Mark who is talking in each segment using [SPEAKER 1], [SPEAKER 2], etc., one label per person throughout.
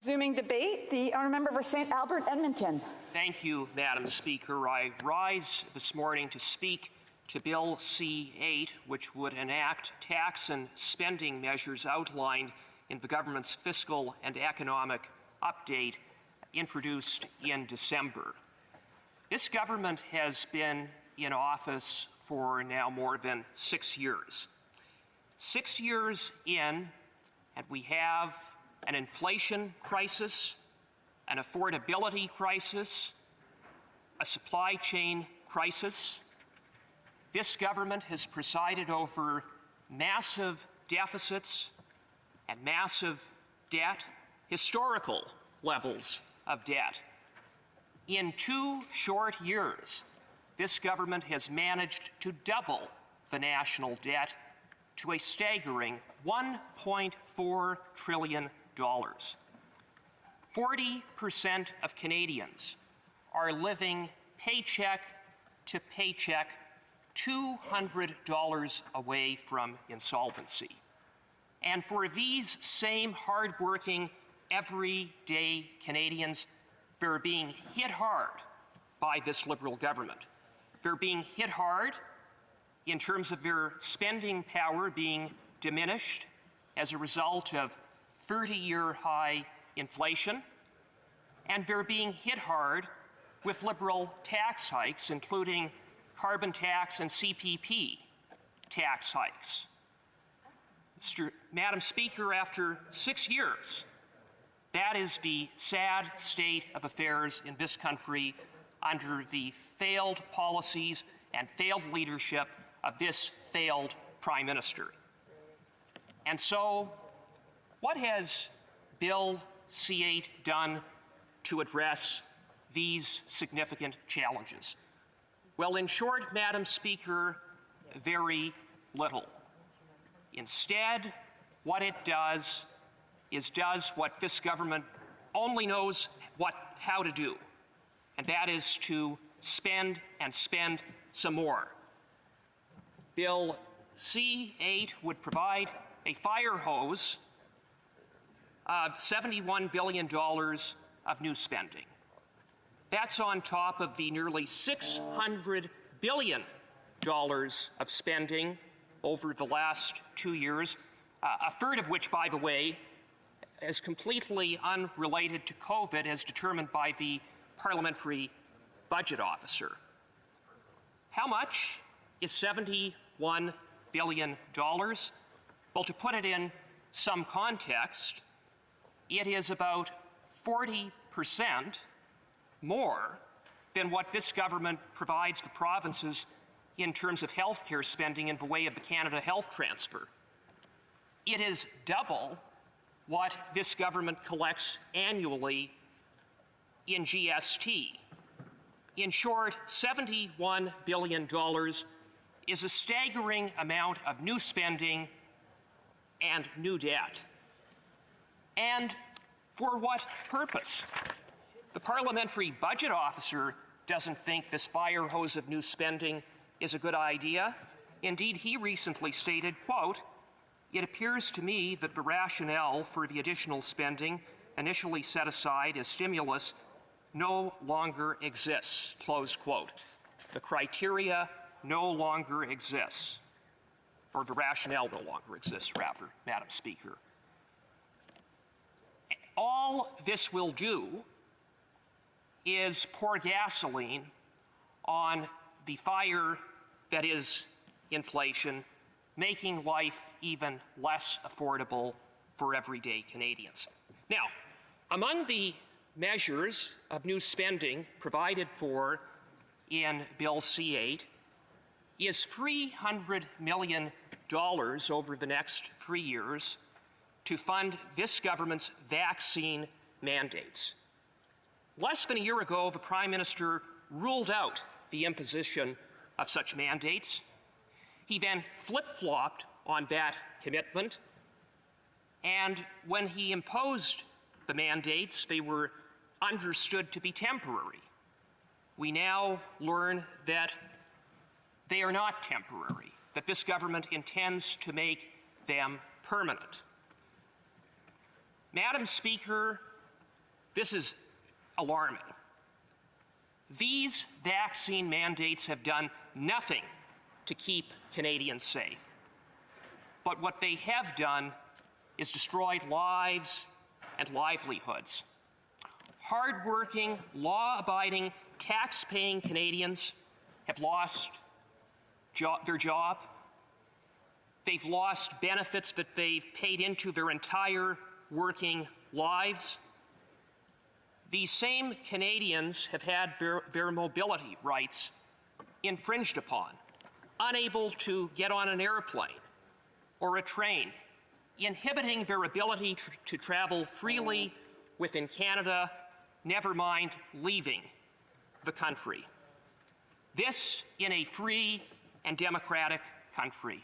[SPEAKER 1] Resuming debate, the honourable member for St. Albert, Edmonton.
[SPEAKER 2] Thank you, Madam Speaker. I rise this morning to speak to Bill C-8, which would enact tax and spending measures outlined in the government's fiscal and economic update introduced in December. This government has been in office for now more than 6 years. 6 years in, and we have an inflation crisis, an affordability crisis, a supply chain crisis. This government has presided over massive deficits and massive debt, historical levels of debt. In 2 short years, this government has managed to double the national debt to a staggering $1.4 trillion. 40% of Canadians are living paycheck to paycheck, $200 away from insolvency. And for these same hardworking, everyday Canadians, they're being hit hard by this Liberal government. They're being hit hard in terms of their spending power being diminished as a result of 30-year high inflation, and they're being hit hard with Liberal tax hikes, including carbon tax and CPP tax hikes. Madam Speaker, after 6 years, that is the sad state of affairs in this country under the failed policies and failed leadership of this failed Prime Minister. And so, what has Bill C-8 done to address these significant challenges? Well, in short, Madam Speaker, very little. Instead, what it does is does what this government only knows how to do, and that is to spend and spend some more. Bill C-8 would provide a fire hose of $71 billion of new spending. That's on top of the nearly $600 billion of spending over the last 2 years, a third of which, by the way, is completely unrelated to COVID, as determined by the Parliamentary Budget Officer. How much is $71 billion? Well, to put it in some context, it is about 40% more than what this government provides the provinces in terms of health care spending in the way of the Canada Health Transfer. It is double what this government collects annually in GST. In short, $71 billion is a staggering amount of new spending and new debt. And for what purpose? The Parliamentary Budget Officer doesn't think this fire hose of new spending is a good idea. Indeed, he recently stated, quote, "It appears to me that the rationale for the additional spending initially set aside as stimulus no longer exists," close quote. The criteria no longer exists, or the rationale no longer exists, rather, Madam Speaker. All this will do is pour gasoline on the fire that is inflation, making life even less affordable for everyday Canadians. Now, among the measures of new spending provided for in Bill C-8 is $300 million over the next 3 years to fund this government's vaccine mandates. Less than a year ago, the Prime Minister ruled out the imposition of such mandates. He then flip-flopped on that commitment, and when he imposed the mandates, they were understood to be temporary. We now learn that they are not temporary, that this government intends to make them permanent. Madam Speaker, This is alarming. These vaccine mandates have done nothing to keep Canadians safe. But what they have done is destroyed lives and livelihoods. Hardworking, law-abiding, tax-paying Canadians have lost their job. They've lost benefits that they've paid into their entire working lives. These same Canadians have had their mobility rights infringed upon, unable to get on an airplane or a train, inhibiting their ability to travel freely within Canada, never mind leaving the country. This in a free and democratic country.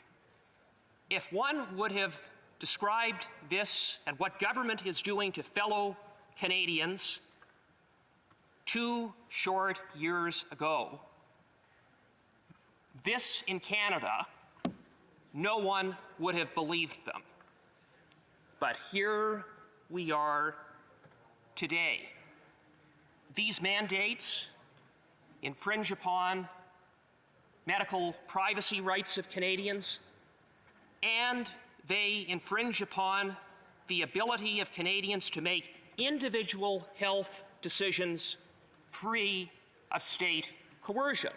[SPEAKER 2] If one would have described this and what government is doing to fellow Canadians 2 short years ago, this in Canada, no one would have believed them. But here we are today. These mandates infringe upon medical privacy rights of Canadians, and they infringe upon the ability of Canadians to make individual health decisions free of state coercion.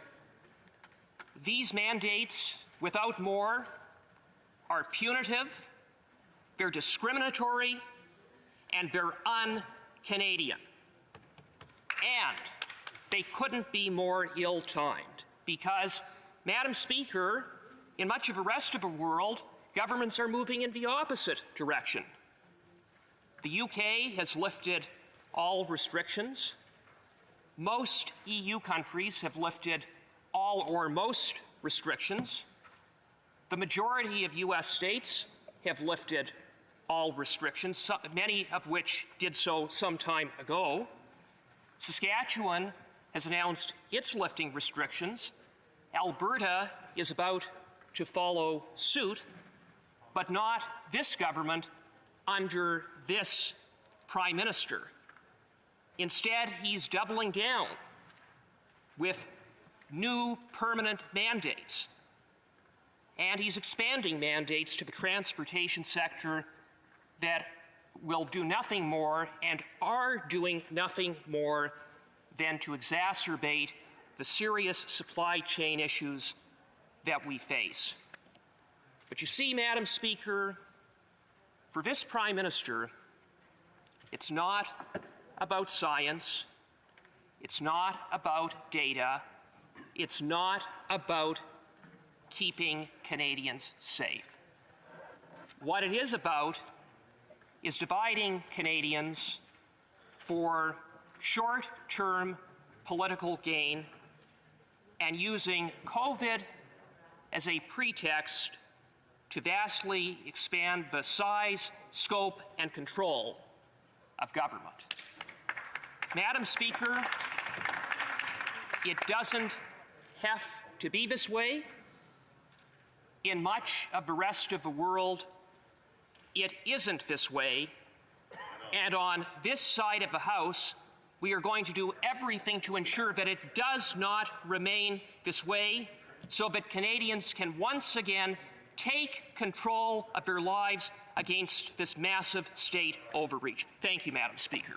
[SPEAKER 2] These mandates, without more, are punitive, they're discriminatory, and they're un-Canadian. And they couldn't be more ill-timed because, Madam Speaker, in much of the rest of the world, governments are moving in the opposite direction. The UK has lifted all restrictions. Most EU countries have lifted all or most restrictions. The majority of US states have lifted all restrictions, many of which did so some time ago. Saskatchewan has announced it's lifting restrictions. Alberta is about to follow suit, but not this government under this Prime Minister. Instead, he's doubling down with new permanent mandates, and he's expanding mandates to the transportation sector that will do nothing more and are doing nothing more than to exacerbate the serious supply chain issues that we face. But you see, Madam Speaker, for this Prime Minister, it's not about science, it's not about data, it's not about keeping Canadians safe. What it is about is dividing Canadians for short-term political gain and using COVID as a pretext to vastly expand the size, scope, and control of government. Madam Speaker, it doesn't have to be this way. In much of the rest of the world, it isn't this way. And on this side of the House, we are going to do everything to ensure that it does not remain this way, so that Canadians can once again take control of their lives against this massive state overreach. Thank you, Madam Speaker.